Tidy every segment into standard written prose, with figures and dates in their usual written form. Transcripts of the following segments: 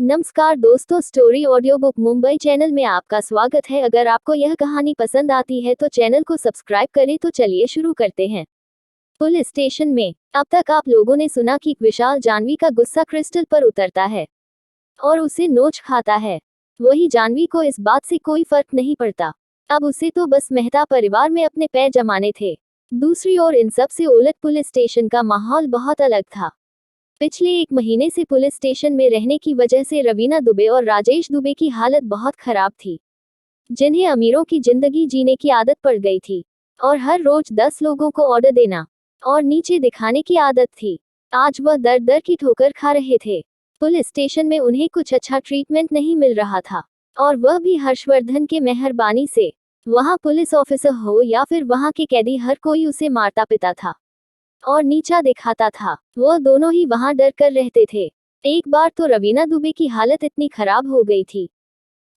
नमस्कार दोस्तों, story audio book Mumbai channel में आपका स्वागत है। अगर आपको यह कहानी पसंद आती है तो चैनल को सब्सक्राइब करें। तो चलिए शुरू करते हैं। पुलिस स्टेशन में अब तक आप लोगों ने सुना कि विशाल जानवी का गुस्सा क्रिस्टल पर उतरता है और उसे नोच खाता है। वही जानवी को इस बात से कोई फर्क नहीं पड़ता। अब उसे तो बस मेहता परिवार में अपने पैर जमाने थे। दूसरी ओर इन सब से उलट पुलिस स्टेशन का माहौल बहुत अलग था। पिछले 1 महीने से पुलिस स्टेशन में रहने की वजह से रवीना दुबे और राजेश दुबे की हालत बहुत खराब थी, जिन्हें अमीरों की जिंदगी जीने की आदत पड़ गई थी और हर रोज 10 लोगों को ऑर्डर देना और नीचे दिखाने की आदत थी। आज वह दर दर की ठोकर खा रहे थे। पुलिस स्टेशन में उन्हें कुछ अच्छा ट्रीटमेंट नहीं मिल रहा था, और वह भी हर्षवर्धन के मेहरबानी से। वहाँ पुलिस ऑफिसर हो या फिर वहाँ के कैदी, हर कोई उसे मारता पिता था और नीचा दिखाता था। वह दोनों ही वहां डर कर रहते थे। एक बार तो रवीना दुबे की हालत इतनी खराब हो गई थी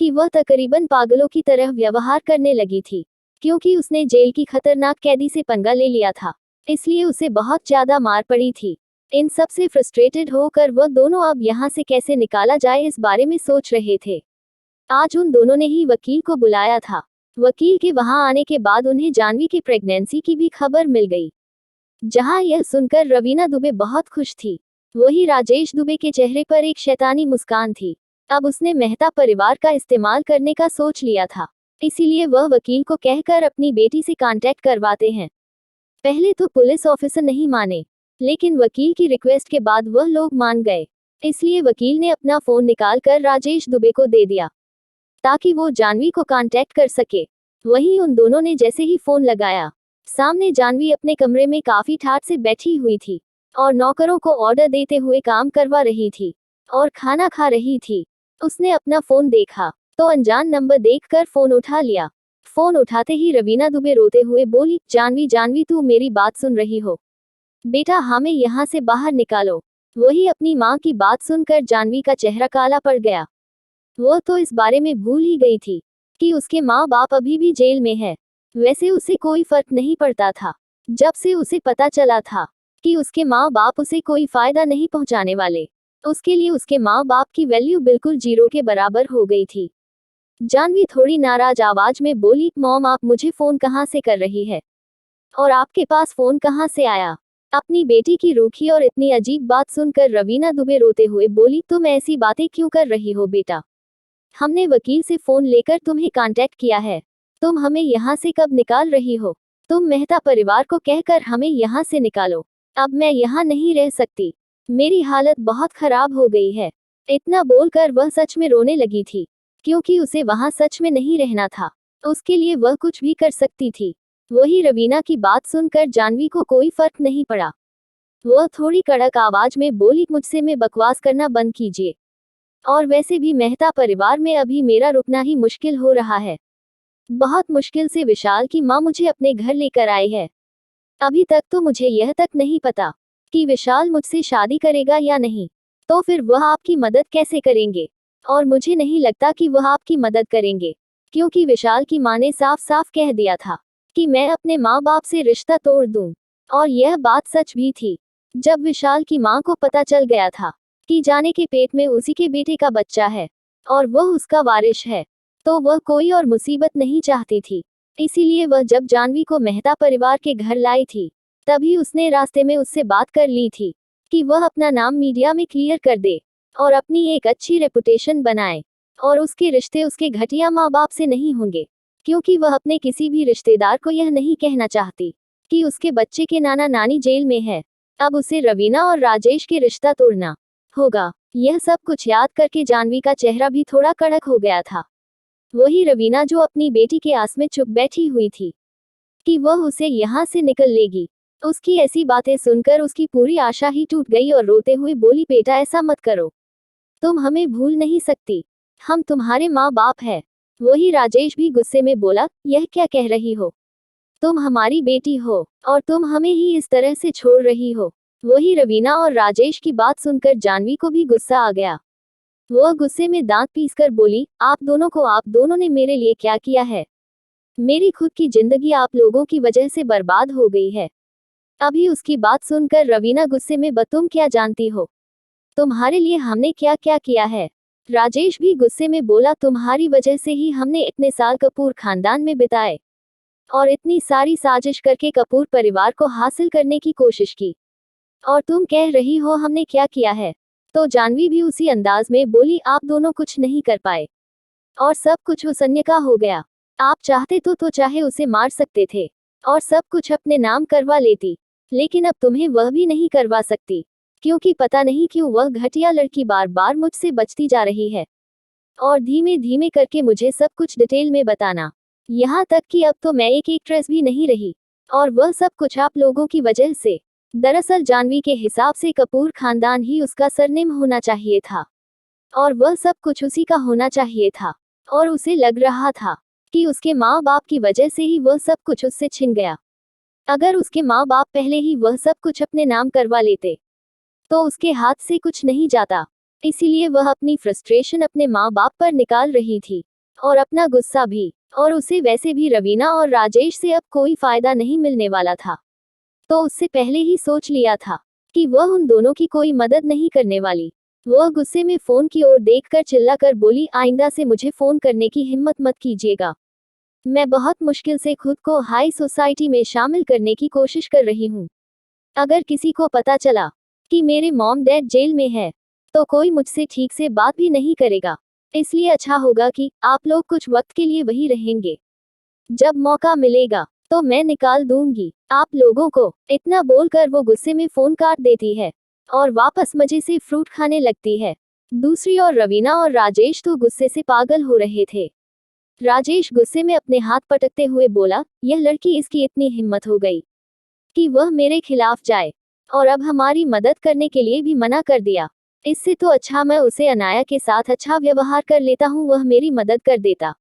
कि वह तकरीबन पागलों की तरह व्यवहार करने लगी थी, क्योंकि उसने जेल की खतरनाक कैदी से पंगा ले लिया था, इसलिए उसे बहुत ज्यादा मार पड़ी थी। इन सब से फ्रस्ट्रेटेड होकर वह दोनों अब यहाँ से कैसे निकाला जाए इस बारे में सोच रहे थे। आज उन दोनों ने ही वकील को बुलाया था। वकील के वहां आने के बाद उन्हें जानवी की प्रेगनेंसी की भी खबर मिल गई। जहां यह सुनकर रवीना दुबे बहुत खुश थी, वही राजेश दुबे के चेहरे पर एक शैतानी मुस्कान थी। अब उसने मेहता परिवार का इस्तेमाल करने का सोच लिया था, इसीलिए वह वकील को कहकर अपनी बेटी से कांटेक्ट करवाते हैं। पहले तो पुलिस ऑफिसर नहीं माने, लेकिन वकील की रिक्वेस्ट के बाद वह लोग मान गए। इसलिए वकील ने अपना फोन निकाल कर राजेश दुबे को दे दिया ताकि वो जानवी को कांटेक्ट कर सके। वहीं उन दोनों ने जैसे ही फोन लगाया, सामने जानवी अपने कमरे में काफी ठाठ से बैठी हुई थी और नौकरों को ऑर्डर देते हुए काम करवा रही थी और खाना खा रही थी। उसने अपना फोन देखा तो अनजान नंबर देखकर फोन उठा लिया। फोन उठाते ही रवीना दुबे रोते हुए बोली, जानवी जानवी, तू मेरी बात सुन रही हो? बेटा, हमें यहाँ से बाहर निकालो। वही अपनी माँ की बात सुनकर जानवी का चेहरा काला पड़ गया। वह तो इस बारे में भूल ही गई थी कि उसके माँ बाप अभी भी जेल में है। वैसे उसे कोई फर्क नहीं पड़ता था। जब से उसे पता चला था कि उसके माँ बाप उसे कोई फायदा नहीं पहुंचाने वाले, उसके लिए उसके माँ बाप की वैल्यू बिल्कुल जीरो के बराबर हो गई थी। जानवी थोड़ी नाराज आवाज में बोली, मॉम, आप मुझे फोन कहाँ से कर रही है और आपके पास फोन कहाँ से आया? अपनी बेटी की रूखी और इतनी अजीब बात सुनकर रवीना दुबे रोते हुए बोली, तुम ऐसी बातें क्यों कर रही हो बेटा? हमने वकील से फोन लेकर तुम्हें कांटेक्ट किया है। तुम हमें यहाँ से कब निकाल रही हो? तुम मेहता परिवार को कहकर हमें यहाँ से निकालो। अब मैं यहाँ नहीं रह सकती। मेरी हालत बहुत खराब हो गई है। इतना बोलकर वह सच में रोने लगी थी, क्योंकि उसे वहाँ सच में नहीं रहना था। उसके लिए वह कुछ भी कर सकती थी। वही रवीना की बात सुनकर जानवी को कोई फर्क नहीं पड़ा। वह थोड़ी कड़क आवाज में बोली, मुझसे में बकवास करना बंद कीजिए। और वैसे भी मेहता परिवार में अभी मेरा रुकना ही मुश्किल हो रहा है। बहुत मुश्किल से विशाल की माँ मुझे अपने घर लेकर आई है। अभी तक तो मुझे यह तक नहीं पता कि विशाल मुझसे शादी करेगा या नहीं। तो फिर वह आपकी मदद कैसे करेंगे? और मुझे नहीं लगता कि वह आपकी मदद करेंगे, क्योंकि विशाल की माँ ने साफ साफ कह दिया था कि मैं अपने माँ बाप से रिश्ता तोड़ दूं। और यह बात सच भी थी। जब विशाल की माँ को पता चल गया था कि जाने के पेट में उसी के बेटे का बच्चा है और वह उसका वारिस है, तो वह कोई और मुसीबत नहीं चाहती थी। इसीलिए वह जब जानवी को मेहता परिवार के घर लाई थी, तभी उसने रास्ते में उससे बात कर ली थी कि वह अपना नाम मीडिया में क्लियर कर दे और अपनी एक अच्छी रेपुटेशन बनाए, और उसके रिश्ते उसके घटिया माँ बाप से नहीं होंगे, क्योंकि वह अपने किसी भी रिश्तेदार को यह नहीं कहना चाहती कि उसके बच्चे के नाना नानी जेल में है। अब उसे रवीना और राजेश के रिश्ता तोड़ना होगा। यह सब कुछ याद करके जानवी का चेहरा भी थोड़ा कड़क हो गया था। वही रवीना जो अपनी बेटी के आस में चुप बैठी हुई थी कि वह उसे यहाँ से निकल लेगी, उसकी ऐसी बातें सुनकर उसकी पूरी आशा ही टूट गई और रोते हुए बोली, बेटा ऐसा मत करो। तुम हमें भूल नहीं सकती। हम तुम्हारे माँ बाप हैं। वही राजेश भी गुस्से में बोला, यह क्या कह रही हो? तुम हमारी बेटी हो और तुम हमें ही इस तरह से छोड़ रही हो। वही रवीना और राजेश की बात सुनकर जानवी को भी गुस्सा आ गया। वह गुस्से में दांत पीसकर बोली, आप दोनों ने मेरे लिए क्या किया है? मेरी खुद की जिंदगी आप लोगों की वजह से बर्बाद हो गई है। अभी उसकी बात सुनकर रवीना गुस्से में, तुम क्या जानती हो? तुम्हारे लिए हमने क्या क्या किया है? राजेश भी गुस्से में बोला, तुम्हारी वजह से ही हमने इतने साल कपूर खानदान में बिताए और इतनी सारी साजिश करके कपूर परिवार को हासिल करने की कोशिश की, और तुम कह रही हो हमने क्या किया है। तो जानवी भी उसी अंदाज में बोली, आप दोनों कुछ नहीं कर पाए और सब कुछ उस अन्य का हो गया। आप चाहते तो चाहे उसे मार सकते थे और सब कुछ अपने नाम करवा लेती, लेकिन अब तुम्हें वह भी नहीं करवा सकती, क्योंकि पता नहीं क्यों वह घटिया लड़की बार बार मुझसे बचती जा रही है। और धीमे धीमे करके मुझे सब कुछ डिटेल में बताना, यहाँ तक कि अब तो मैं एक एक्ट्रेस भी नहीं रही, और वह सब कुछ आप लोगों की वजह से। दरअसल जानवी के हिसाब से कपूर खानदान ही उसका सरनेम होना चाहिए था और वह सब कुछ उसी का होना चाहिए था, और उसे लग रहा था कि उसके माँ बाप की वजह से ही वह सब कुछ उससे छिन गया। अगर उसके माँ बाप पहले ही वह सब कुछ अपने नाम करवा लेते तो उसके हाथ से कुछ नहीं जाता। इसीलिए वह अपनी फ्रस्ट्रेशन अपने माँ बाप पर निकाल रही थी और अपना गुस्सा भी, और उसे वैसे भी रवीना और राजेश से अब कोई फायदा नहीं मिलने वाला था, तो उससे पहले ही सोच लिया था कि वह उन दोनों की कोई मदद नहीं करने वाली। वह गुस्से में फोन की ओर देखकर चिल्लाकर बोली, आइंदा से मुझे फोन करने की हिम्मत मत कीजिएगा। मैं बहुत मुश्किल से खुद को हाई सोसाइटी में शामिल करने की कोशिश कर रही हूँ। अगर किसी को पता चला कि मेरे मॉम डैड जेल में है तो कोई मुझसे ठीक से बात भी नहीं करेगा। इसलिए अच्छा होगा कि आप लोग कुछ वक्त के लिए वही रहेंगे। जब मौका मिलेगा तो मैं निकाल दूंगी आप लोगों को। इतना बोलकर वो गुस्से में फोन काट देती है और वापस मजे से फ्रूट खाने लगती है। दूसरी ओर रवीना और राजेश तो गुस्से से पागल हो रहे थे। राजेश गुस्से में अपने हाथ पटकते हुए बोला, यह लड़की, इसकी इतनी हिम्मत हो गई कि वह मेरे खिलाफ जाए और अब हमारी मदद करने के लिए भी मना कर दिया। इससे तो अच्छा मैं उसे अनाया के साथ अच्छा व्यवहार कर लेता हूँ, वह मेरी मदद कर देता।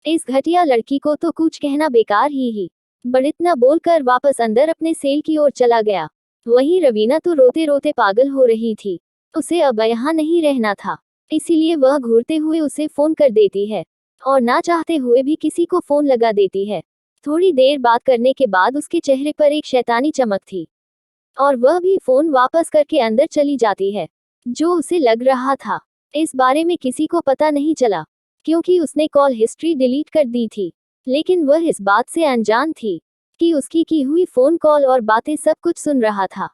इस घटिया लड़की को तो कुछ कहना बेकार ही। बट इतना बोलकर वापस अंदर अपने सेल की ओर चला गया। वहीं रवीना तो रोते रोते पागल हो रही थी। उसे अब यहाँ नहीं रहना था, इसीलिए वह घूरते हुए उसे फोन कर देती है और ना चाहते हुए भी किसी को फोन लगा देती है। थोड़ी देर बात करने के बाद उसके चेहरे पर एक शैतानी चमक थी और वह भी फोन वापस करके अंदर चली जाती है। जो उसे लग रहा था इस बारे में किसी को पता नहीं चला, क्योंकि उसने कॉल हिस्ट्री डिलीट कर दी थी। लेकिन वह इस बात से अनजान थी कि उसकी की हुई फोन कॉल और बातें सब कुछ सुन रहा था,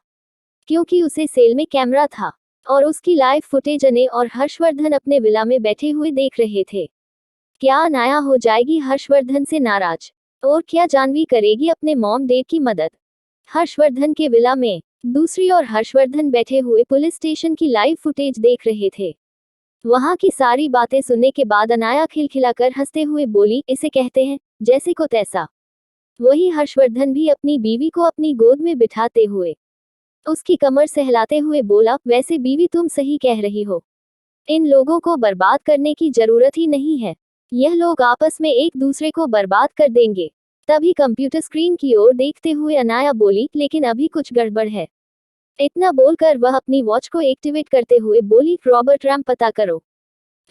क्योंकि उसे सेल में कैमरा था और उसकी लाइव फुटेज अने और हर्षवर्धन अपने विला में बैठे हुए देख रहे थे। क्या अनाया हो जाएगी हर्षवर्धन से नाराज, और क्या जानवी करेगी अपने मॉम डैड की मदद हर्षवर्धन के विला में। दूसरी ओर हर्षवर्धन बैठे हुए पुलिस स्टेशन की लाइव फुटेज देख रहे थे। वहां की सारी बातें सुनने के बाद अनाया खिलखिलाकर हंसते हुए बोली, इसे कहते हैं जैसे को तैसा। वही हर्षवर्धन भी अपनी बीवी को अपनी गोद में बिठाते हुए उसकी कमर सहलाते हुए बोला, वैसे बीवी तुम सही कह रही हो, इन लोगों को बर्बाद करने की जरूरत ही नहीं है। यह लोग आपस में एक दूसरे को बर्बाद कर देंगे। तभी कंप्यूटर स्क्रीन की ओर देखते हुए अनाया बोली, लेकिन अभी कुछ गड़बड़ है। इतना बोलकर वह अपनी वॉच को एक्टिवेट करते हुए बोली, रॉबर्ट रैम पता करो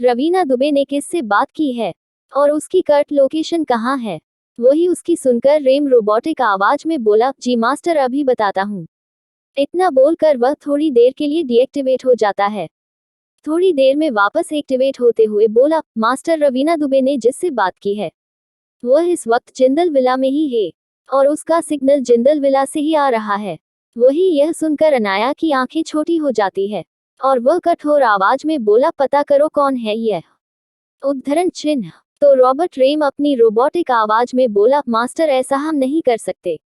रवीना दुबे ने किससे बात की है और उसकी कर्ट लोकेशन कहाँ है। वही उसकी सुनकर रेम रोबोटिक आवाज में बोला, जी मास्टर अभी बताता हूँ। इतना बोलकर वह थोड़ी देर के लिए डीएक्टिवेट हो जाता है। थोड़ी देर में वापस एक्टिवेट होते हुए बोला, मास्टर रवीना दुबे ने जिससे बात की है वह इस वक्त जिंदल विला में ही है और उसका सिग्नल जिंदल विला से ही आ रहा है। वही यह सुनकर अनाया की आंखें छोटी हो जाती है और वह कठोर आवाज में बोला, पता करो कौन है यह। उद्धरण चिन्ह। तो रॉबर्ट रेम अपनी रोबोटिक आवाज में बोला, मास्टर ऐसा हम नहीं कर सकते,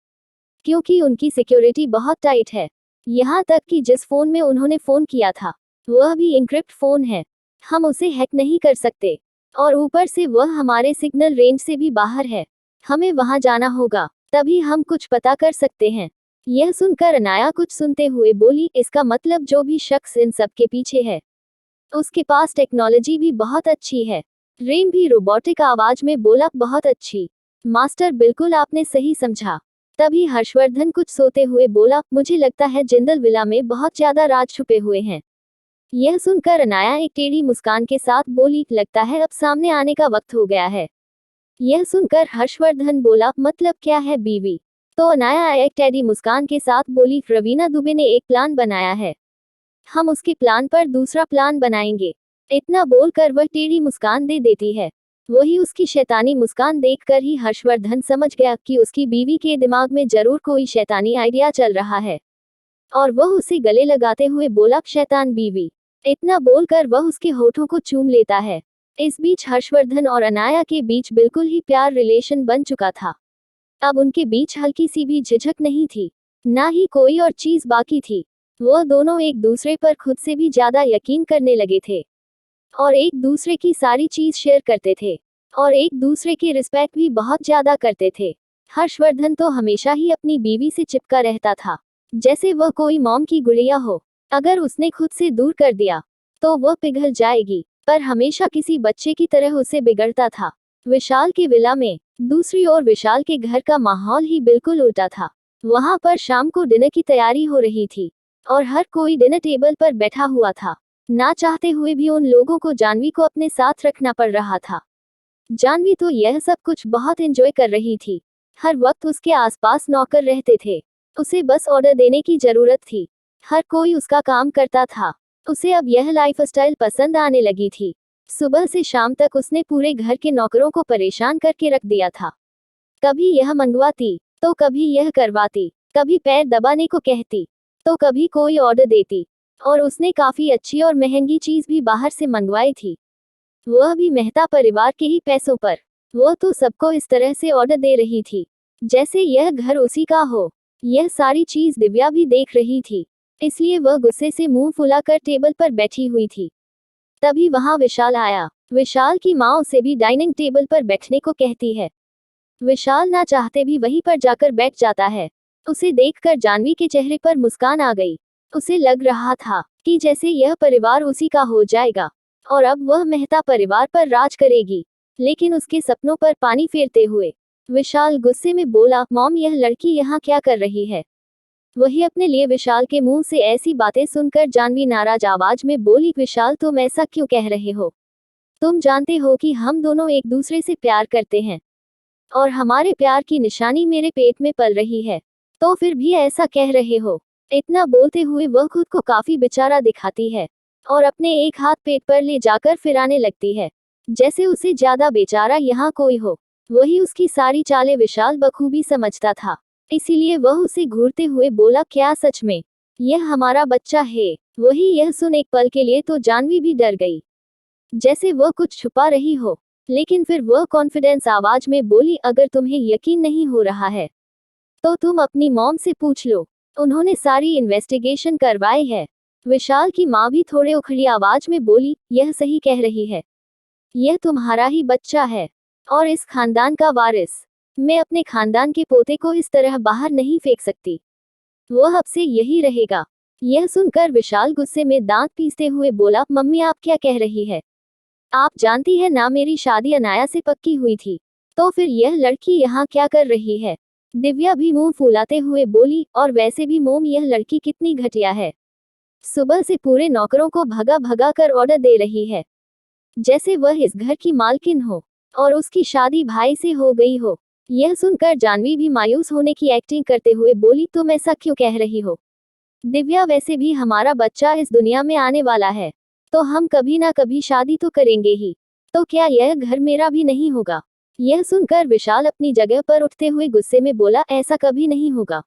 क्योंकि उनकी सिक्योरिटी बहुत टाइट है। यहाँ तक कि जिस फोन में उन्होंने फोन किया था वह भी इनक्रिप्ट फोन है, हम उसे हैक नहीं कर सकते, और ऊपर से वह हमारे सिग्नल रेंज से भी बाहर है। हमें वहां जाना होगा, तभी हम कुछ पता कर सकते हैं। यह सुनकर अनाया कुछ सुनते हुए बोली, इसका मतलब जो भी शख्स इन सब के पीछे है उसके पास टेक्नोलॉजी भी बहुत अच्छी है। रेम भी रोबोटिक आवाज में बोला, बहुत अच्छी मास्टर, बिल्कुल आपने सही समझा। तभी हर्षवर्धन कुछ सोते हुए बोला, मुझे लगता है जिंदल विला में बहुत ज्यादा राज छुपे हुए हैं। यह सुनकर अनाया एक टेढ़ी मुस्कान के साथ बोली, लगता है अब सामने आने का वक्त हो गया है। यह सुनकर हर्षवर्धन बोला, मतलब क्या है बीवी। तो अनाया एक टेढ़ी मुस्कान के साथ बोली, रवीना दुबे ने एक प्लान बनाया है, हम उसके प्लान पर दूसरा प्लान बनाएंगे। इतना बोलकर वह टेढ़ी मुस्कान दे देती है। वही उसकी शैतानी मुस्कान देखकर ही हर्षवर्धन समझ गया कि उसकी बीवी के दिमाग में जरूर कोई शैतानी आइडिया चल रहा है, और वह उसे गले लगाते हुए बोला, शैतान बीवी। इतना बोलकर वह उसके होठों को चूम लेता है। इस बीच हर्षवर्धन और अनाया के बीच बिल्कुल ही प्यार रिलेशन बन चुका था। अब उनके बीच हल्की सी भी झिझक नहीं थी, ना ही कोई और चीज बाकी थी। वह दोनों एक दूसरे पर खुद से भी ज्यादा यकीन करने लगे थे, और एक दूसरे की सारी चीज शेयर करते थे, और एक दूसरे की रिस्पेक्ट भी बहुत ज्यादा करते थे। हर्षवर्धन तो हमेशा ही अपनी बीवी से चिपका रहता था, जैसे वह कोई मॉम की गुड़िया हो। अगर उसने खुद से दूर कर दिया तो वह पिघल जाएगी, पर हमेशा किसी बच्चे की तरह उसे बिगड़ता था। विशाल के विला में दूसरी ओर विशाल के घर का माहौल ही बिल्कुल उल्टा था। वहां पर शाम को डिनर की तैयारी हो रही थी, और हर कोई डिनर टेबल पर बैठा हुआ था। ना चाहते हुए भी उन लोगों को जानवी को अपने साथ रखना पड़ रहा था। जानवी तो यह सब कुछ बहुत एंजॉय कर रही थी। हर वक्त उसके आसपास नौकर रहते थे, उसे बस ऑर्डर देने की जरूरत थी। हर कोई उसका काम करता था। उसे अब यह लाइफस्टाइल पसंद आने लगी थी। सुबह से शाम तक उसने पूरे घर के नौकरों को परेशान करके रख दिया था। कभी यह मंगवाती तो कभी यह करवाती, कभी पैर दबाने को कहती तो कभी कोई ऑर्डर देती, और उसने काफी अच्छी और महंगी चीज भी बाहर से मंगवाई थी, वह भी मेहता परिवार के ही पैसों पर। वह तो सबको इस तरह से ऑर्डर दे रही थी जैसे यह घर उसी का हो। यह सारी चीज दिव्या भी देख रही थी, इसलिए वह गुस्से से मुंह फुलाकर टेबल पर बैठी हुई थी। तभी वहां विशाल आया। विशाल की माँ उसे भी डाइनिंग टेबल पर बैठने को कहती है। विशाल ना चाहते भी वहीं पर जाकर बैठ जाता है। उसे देखकर जानवी के चेहरे पर मुस्कान आ गई। उसे लग रहा था कि जैसे यह परिवार उसी का हो जाएगा, और अब वह मेहता परिवार पर राज करेगी। लेकिन उसके सपनों पर पानी फेरते हुए विशाल गुस्से में बोला, मॉम यह लड़की यहाँ क्या कर रही है? वही अपने लिए विशाल के मुंह से ऐसी बातें सुनकर जानवी नाराज आवाज में बोली, विशाल तुम ऐसा क्यों कह रहे हो? तुम जानते हो कि हम दोनों एक दूसरे से प्यार करते हैं, और हमारे प्यार की निशानी मेरे पेट में पल रही है, तो फिर भी ऐसा कह रहे हो? इतना बोलते हुए वह खुद को काफी बेचारा दिखाती है, और अपने एक हाथ पेट पर ले जाकर फिराने लगती है, जैसे उसे ज्यादा बेचारा यहाँ कोई हो। वही उसकी सारी चालें विशाल बखूबी समझता था, इसीलिए वह उसे घूरते हुए बोला, क्या सच में यह हमारा बच्चा है? वही यह सुन एक पल के लिए तो जानवी भी डर गई, जैसे वह कुछ छुपा रही हो। लेकिन फिर वह कॉन्फिडेंस आवाज में बोली, अगर तुम्हें यकीन नहीं हो रहा है तो तुम अपनी मॉम से पूछ लो, उन्होंने सारी इन्वेस्टिगेशन करवाई है। विशाल की माँ भी थोड़े उखड़ी आवाज में बोली, यह सही कह रही है, यह तुम्हारा ही बच्चा है, और इस खानदान का वारिस। मैं अपने खानदान के पोते को इस तरह बाहर नहीं फेंक सकती, वह अब से यही रहेगा। यह सुनकर विशाल गुस्से में दांत पीसते हुए बोला, मम्मी आप क्या कह रही है? आप जानती है ना मेरी शादी अनाया से पक्की हुई थी, तो फिर यह लड़की यहाँ क्या कर रही है? दिव्या भी मुंह फुलाते हुए बोली, और वैसे भी मोम यह लड़की कितनी घटिया है, सुबह से पूरे नौकरों को भगा भगा कर ऑर्डर दे रही है, जैसे वह इस घर की मालकिन हो, और उसकी शादी भाई से हो गई हो। यह सुनकर जानवी भी मायूस होने की एक्टिंग करते हुए बोली, तुम ऐसा क्यों कह रही हो दिव्या? वैसे भी हमारा बच्चा इस दुनिया में आने वाला है, तो हम कभी ना कभी शादी तो करेंगे ही, तो क्या यह घर मेरा भी नहीं होगा? यह सुनकर विशाल अपनी जगह पर उठते हुए गुस्से में बोला, ऐसा कभी नहीं होगा,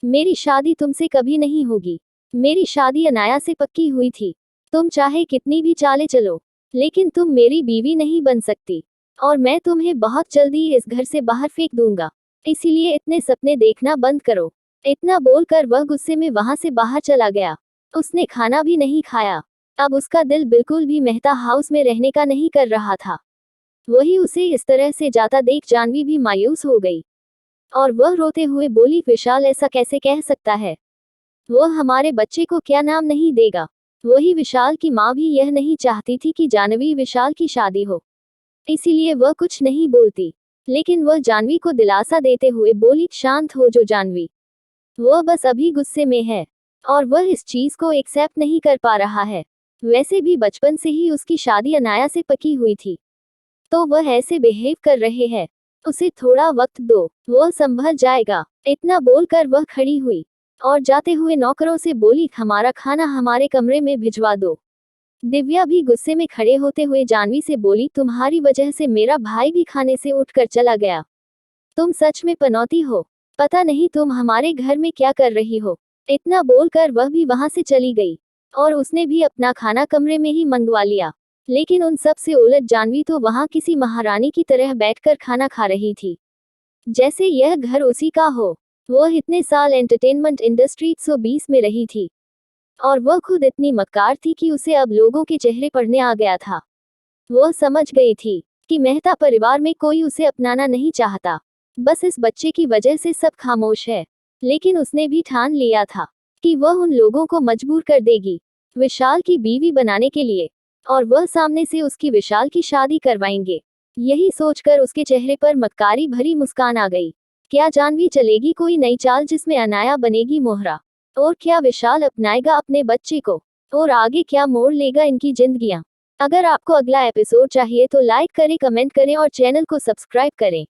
मेरी शादी तुमसे कभी नहीं होगी। मेरी शादी अनाया से पक्की हुई थी, तुम चाहे कितनी भी चाले चलो, लेकिन तुम मेरी बीवी नहीं बन सकती, और मैं तुम्हें बहुत जल्दी इस घर से बाहर फेंक दूंगा, इसीलिए इतने सपने देखना बंद करो। इतना बोलकर वह गुस्से में वहां से बाहर चला गया। उसने खाना भी नहीं खाया। अब उसका दिल बिल्कुल भी मेहता हाउस में रहने का नहीं कर रहा था। वही उसे इस तरह से जाता देख जानवी भी मायूस हो गई, और वह रोते हुए बोली, विशाल ऐसा कैसे कह सकता है? वह हमारे बच्चे को क्या नाम नहीं देगा? वही विशाल की माँ भी यह नहीं चाहती थी कि जानवी विशाल की शादी हो, इसीलिए वह कुछ नहीं बोलती। लेकिन वह जानवी को दिलासा देते हुए बोली, शांत हो जो जानवी, वह बस अभी गुस्से में है, और वह इस चीज को एक्सेप्ट नहीं कर पा रहा है। वैसे भी बचपन से ही उसकी शादी अनाया से पकी हुई थी, तो वह ऐसे बिहेव कर रहे हैं, उसे थोड़ा वक्त दो, वह संभल जाएगा। इतना बोलकर वह खड़ी हुई, और जाते हुए नौकरों से बोली, हमारा खाना हमारे कमरे में भिजवा दो। दिव्या भी गुस्से में खड़े होते हुए जानवी से बोली, तुम्हारी वजह से मेरा भाई भी खाने से उठकर चला गया। तुम सच में पनौती हो। पता नहीं तुम हमारे घर में क्या कर रही हो। इतना बोलकर वह भी वहां से चली गई और उसने भी अपना खाना कमरे में ही मंगवा लिया। लेकिन उन सब से उलट जानवी तो वहां किसी महारानी की तरह बैठकर खाना खा रही थी, जैसे यह घर उसी का हो। वह इतने साल एंटरटेनमेंट इंडस्ट्री 120 में रही थी और वह खुद इतनी मक्कार थी कि उसे अब लोगों के चेहरे पढ़ने आ गया था। वह समझ गई थी कि मेहता परिवार में कोई उसे अपनाना नहीं चाहता। बस इस बच्चे की वजह से सब खामोश है। लेकिन उसने भी ठान लिया था कि वह उन लोगों को मजबूर कर देगी विशाल की बीवी बनाने के लिए, और वह सामने से उसकी विशाल की शादी करवाएंगे। यही सोचकर उसके चेहरे पर मक्कारी भरी मुस्कान आ गई। क्या जानवी चलेगी कोई नई चाल जिसमें अनाया बनेगी मोहरा? और क्या विशाल अपनाएगा अपने बच्चे को? और आगे क्या मोड़ लेगा इनकी जिंदगियां? अगर आपको अगला एपिसोड चाहिए तो लाइक करें, कमेंट करें और चैनल को सब्सक्राइब करें।